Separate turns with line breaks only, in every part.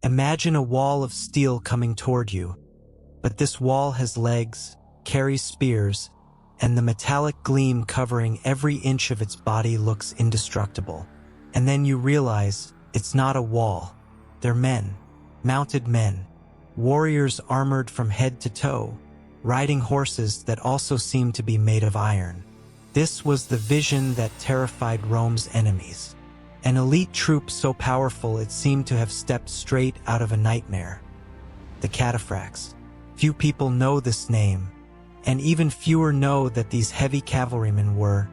Imagine a wall of steel coming toward you, but this wall has legs, carries spears, and the metallic gleam covering every inch of its body looks indestructible. And then you realize it's not a wall. They're men, mounted men, warriors armored from head to toe, riding horses that also seem to be made of iron. This was the vision that terrified Rome's enemies. An elite troop so powerful it seemed to have stepped straight out of a nightmare. The Cataphracts. Few people know this name, and even fewer know that these heavy cavalrymen were,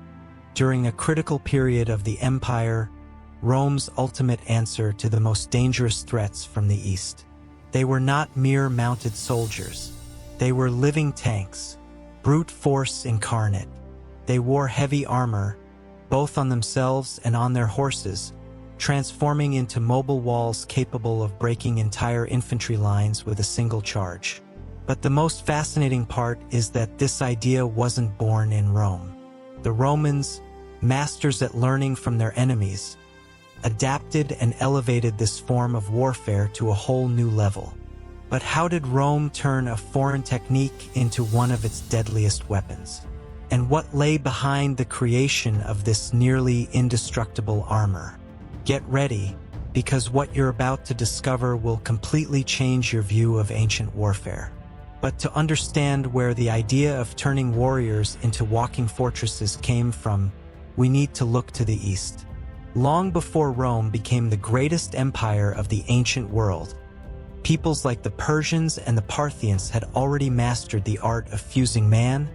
during a critical period of the empire, Rome's ultimate answer to the most dangerous threats from the east. They were not mere mounted soldiers. They were living tanks, brute force incarnate. They wore heavy armor, both on themselves and on their horses, transforming into mobile walls capable of breaking entire infantry lines with a single charge. But the most fascinating part is that this idea wasn't born in Rome. The Romans, masters at learning from their enemies, adapted and elevated this form of warfare to a whole new level. But how did Rome turn a foreign technique into one of its deadliest weapons? And what lay behind the creation of this nearly indestructible armor? Get ready, because what you're about to discover will completely change your view of ancient warfare. But to understand where the idea of turning warriors into walking fortresses came from, we need to look to the east. Long before Rome became the greatest empire of the ancient world, peoples like the Persians and the Parthians had already mastered the art of fusing man,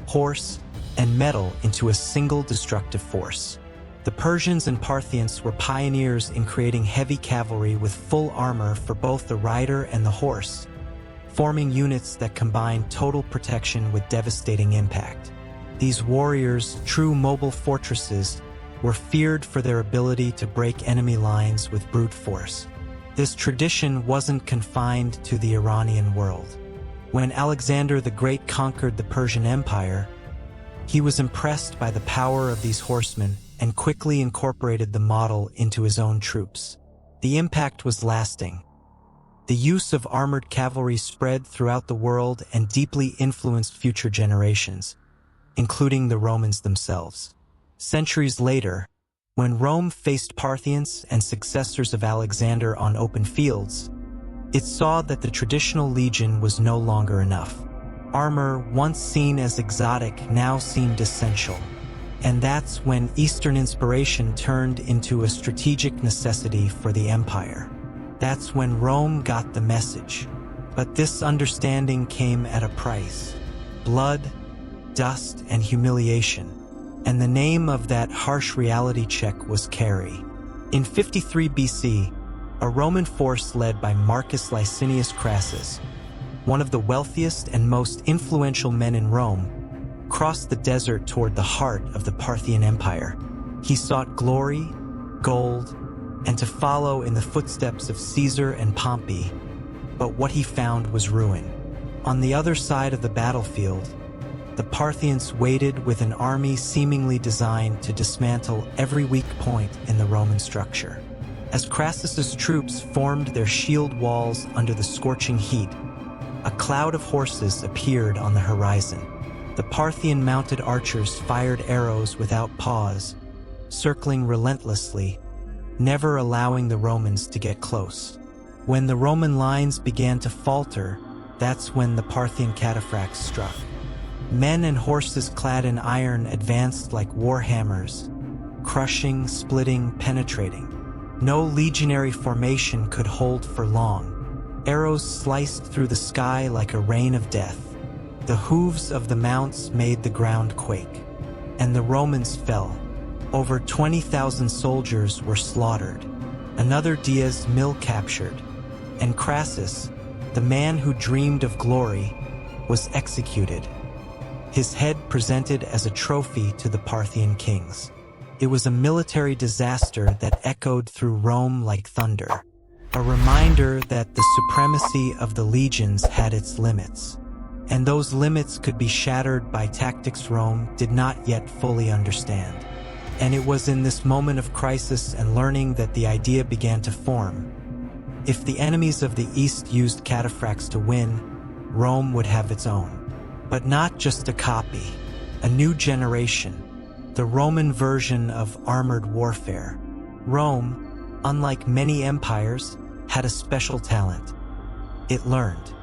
horse, and metal into a single destructive force. The Persians and Parthians were pioneers in creating heavy cavalry with full armor for both the rider and the horse, forming units that combined total protection with devastating impact. These warriors, true mobile fortresses, were feared for their ability to break enemy lines with brute force. This tradition wasn't confined to the Iranian world. When Alexander the Great conquered the Persian Empire, he was impressed by the power of these horsemen and quickly incorporated the model into his own troops. The impact was lasting. The use of armored cavalry spread throughout the world and deeply influenced future generations, including the Romans themselves. Centuries later, when Rome faced Parthians and successors of Alexander on open fields, it saw that the traditional legion was no longer enough. Armor, once seen as exotic, now seemed essential. And that's when Eastern inspiration turned into a strategic necessity for the empire. That's when Rome got the message. But this understanding came at a price: blood, dust, and humiliation. And the name of that harsh reality check was Carrhae. In 53 BC, a Roman force led by Marcus Licinius Crassus, one of the wealthiest and most influential men in Rome, crossed the desert toward the heart of the Parthian Empire. He sought glory, gold, and to follow in the footsteps of Caesar and Pompey, but what he found was ruin. On the other side of the battlefield, the Parthians waited with an army seemingly designed to dismantle every weak point in the Roman structure. As Crassus's troops formed their shield walls under the scorching heat, a cloud of horses appeared on the horizon. The Parthian mounted archers fired arrows without pause, circling relentlessly, never allowing the Romans to get close. When the Roman lines began to falter, that's when the Parthian cataphracts struck. Men and horses clad in iron advanced like war hammers, crushing, splitting, penetrating. No legionary formation could hold for long. Arrows sliced through the sky like a rain of death. The hooves of the mounts made the ground quake. And the Romans fell. Over 20,000 soldiers were slaughtered. Another Diaz mill captured. And Crassus, the man who dreamed of glory, was executed. His head presented as a trophy to the Parthian kings. It was a military disaster that echoed through Rome like thunder. A reminder that the supremacy of the legions had its limits. And those limits could be shattered by tactics Rome did not yet fully understand. And it was in this moment of crisis and learning that the idea began to form. If the enemies of the East used cataphracts to win, Rome would have its own. But not just a copy, a new generation, the Roman version of armored warfare. Rome, unlike many empires, had a special talent. It learned.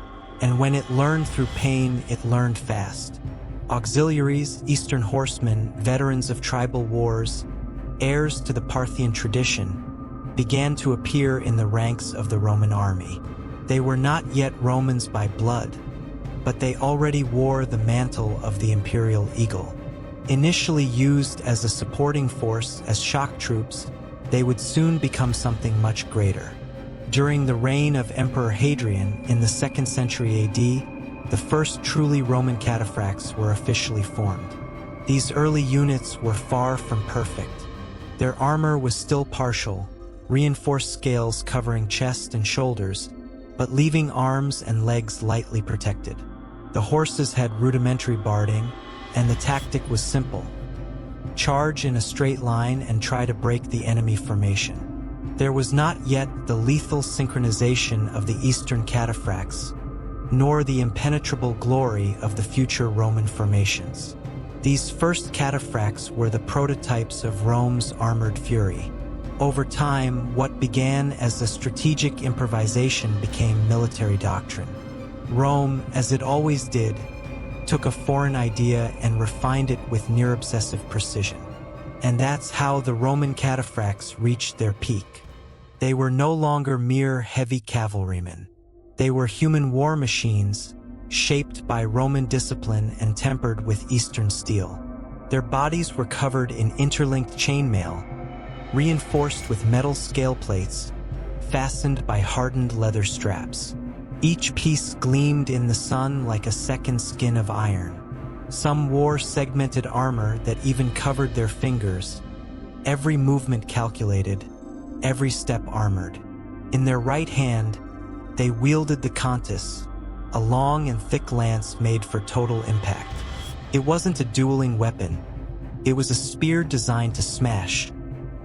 And when it learned through pain, it learned fast. Auxiliaries, Eastern horsemen, veterans of tribal wars, heirs to the Parthian tradition, began to appear in the ranks of the Roman army. They were not yet Romans by blood, but they already wore the mantle of the imperial eagle. Initially used as a supporting force as shock troops, they would soon become something much greater. During the reign of Emperor Hadrian in the 2nd century AD, the first truly Roman cataphracts were officially formed. These early units were far from perfect. Their armor was still partial, reinforced scales covering chest and shoulders, but leaving arms and legs lightly protected. The horses had rudimentary barding, and the tactic was simple: charge in a straight line and try to break the enemy formation. There was not yet the lethal synchronization of the Eastern cataphracts, nor the impenetrable glory of the future Roman formations. These first cataphracts were the prototypes of Rome's armored fury. Over time, what began as a strategic improvisation became military doctrine. Rome, as it always did, took a foreign idea and refined it with near-obsessive precision. And that's how the Roman cataphracts reached their peak. They were no longer mere heavy cavalrymen. They were human war machines, shaped by Roman discipline and tempered with Eastern steel. Their bodies were covered in interlinked chainmail, reinforced with metal scale plates, fastened by hardened leather straps. Each piece gleamed in the sun like a second skin of iron. Some wore segmented armor that even covered their fingers, every movement calculated, every step armored. In their right hand, they wielded the contus, a long and thick lance made for total impact. It wasn't a dueling weapon. It was a spear designed to smash,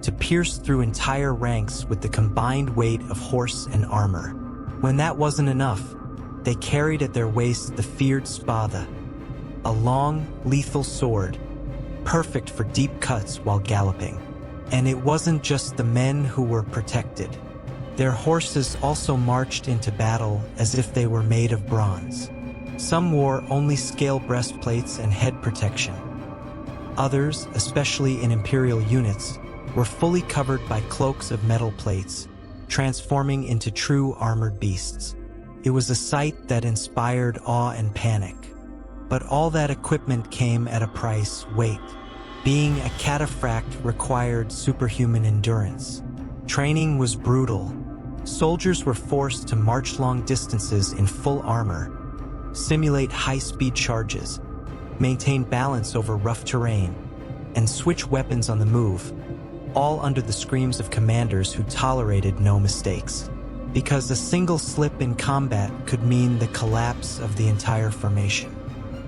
to pierce through entire ranks with the combined weight of horse and armor. When that wasn't enough, they carried at their waist the feared spada, a long, lethal sword, perfect for deep cuts while galloping. And it wasn't just the men who were protected. Their horses also marched into battle as if they were made of bronze. Some wore only scale breastplates and head protection. Others, especially in imperial units, were fully covered by cloaks of metal plates, transforming into true armored beasts. It was a sight that inspired awe and panic. But all that equipment came at a price: weight. Being a cataphract required superhuman endurance. Training was brutal. Soldiers were forced to march long distances in full armor, simulate high-speed charges, maintain balance over rough terrain, and switch weapons on the move, all under the screams of commanders who tolerated no mistakes. Because a single slip in combat could mean the collapse of the entire formation.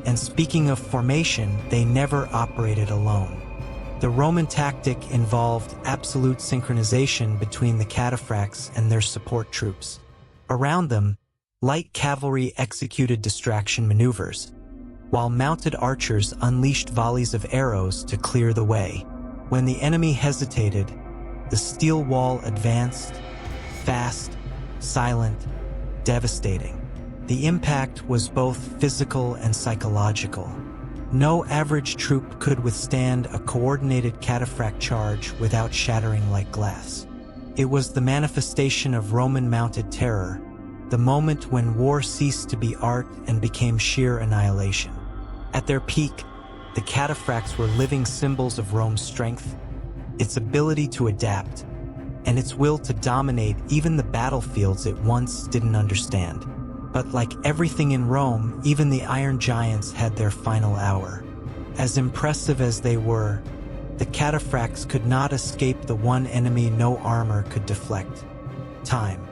And speaking of formation, they never operated alone. The Roman tactic involved absolute synchronization between the cataphracts and their support troops. Around them, light cavalry executed distraction maneuvers, while mounted archers unleashed volleys of arrows to clear the way. When the enemy hesitated, the steel wall advanced, fast, silent, devastating. The impact was both physical and psychological. No average troop could withstand a coordinated cataphract charge without shattering like glass. It was the manifestation of Roman mounted terror, the moment when war ceased to be art and became sheer annihilation. At their peak, the cataphracts were living symbols of Rome's strength, its ability to adapt, and its will to dominate even the battlefields it once didn't understand. But like everything in Rome, even the Iron Giants had their final hour. As impressive as they were, the cataphracts could not escape the one enemy no armor could deflect: time.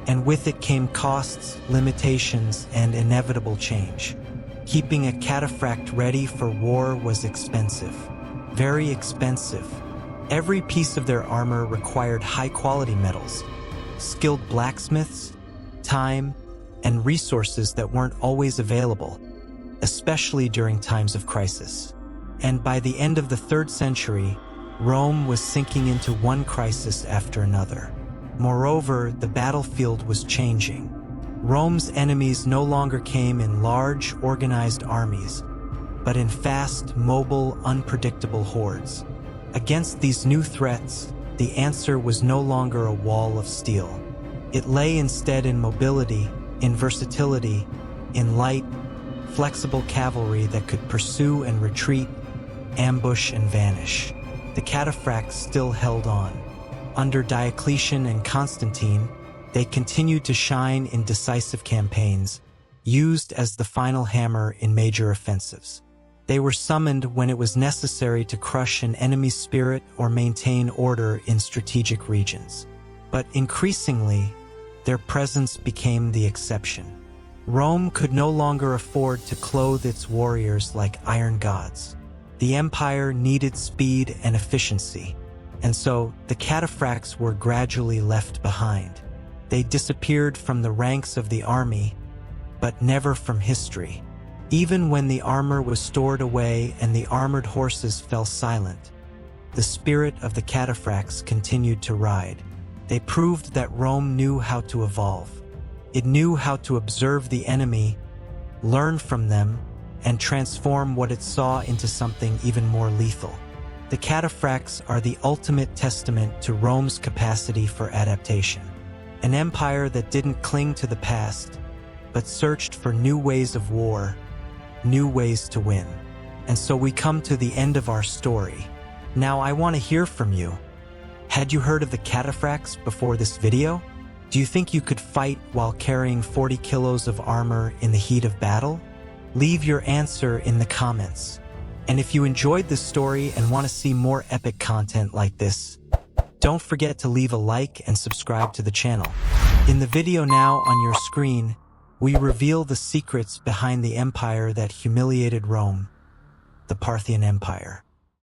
And with it came costs, limitations, and inevitable change. Keeping a cataphract ready for war was expensive. Very expensive. Every piece of their armor required high-quality metals, skilled blacksmiths, time, and resources that weren't always available, especially during times of crisis. And by the end of the 3rd century, Rome was sinking into one crisis after another. Moreover, the battlefield was changing. Rome's enemies no longer came in large, organized armies, but in fast, mobile, unpredictable hordes. Against these new threats, the answer was no longer a wall of steel. It lay instead in mobility, in versatility, in light, flexible cavalry that could pursue and retreat, ambush and vanish. The Cataphracts still held on. Under Diocletian and Constantine, they continued to shine in decisive campaigns, used as the final hammer in major offensives. They were summoned when it was necessary to crush an enemy's spirit or maintain order in strategic regions. But increasingly, their presence became the exception. Rome could no longer afford to clothe its warriors like iron gods. The empire needed speed and efficiency, and so the Cataphracts were gradually left behind. They disappeared from the ranks of the army, but never from history. Even when the armor was stored away and the armored horses fell silent, the spirit of the Cataphracts continued to ride. They proved that Rome knew how to evolve. It knew how to observe the enemy, learn from them, and transform what it saw into something even more lethal. The Cataphracts are the ultimate testament to Rome's capacity for adaptation. An empire that didn't cling to the past, but searched for new ways of war, new ways to win. And so we come to the end of our story. Now I want to hear from you. Had you heard of the Cataphracts before this video? Do you think you could fight while carrying 40 kilos of armor in the heat of battle? Leave your answer in the comments. And if you enjoyed this story and want to see more epic content like this, don't forget to leave a like and subscribe to the channel. In the video now on your screen, we reveal the secrets behind the empire that humiliated Rome, the Parthian Empire.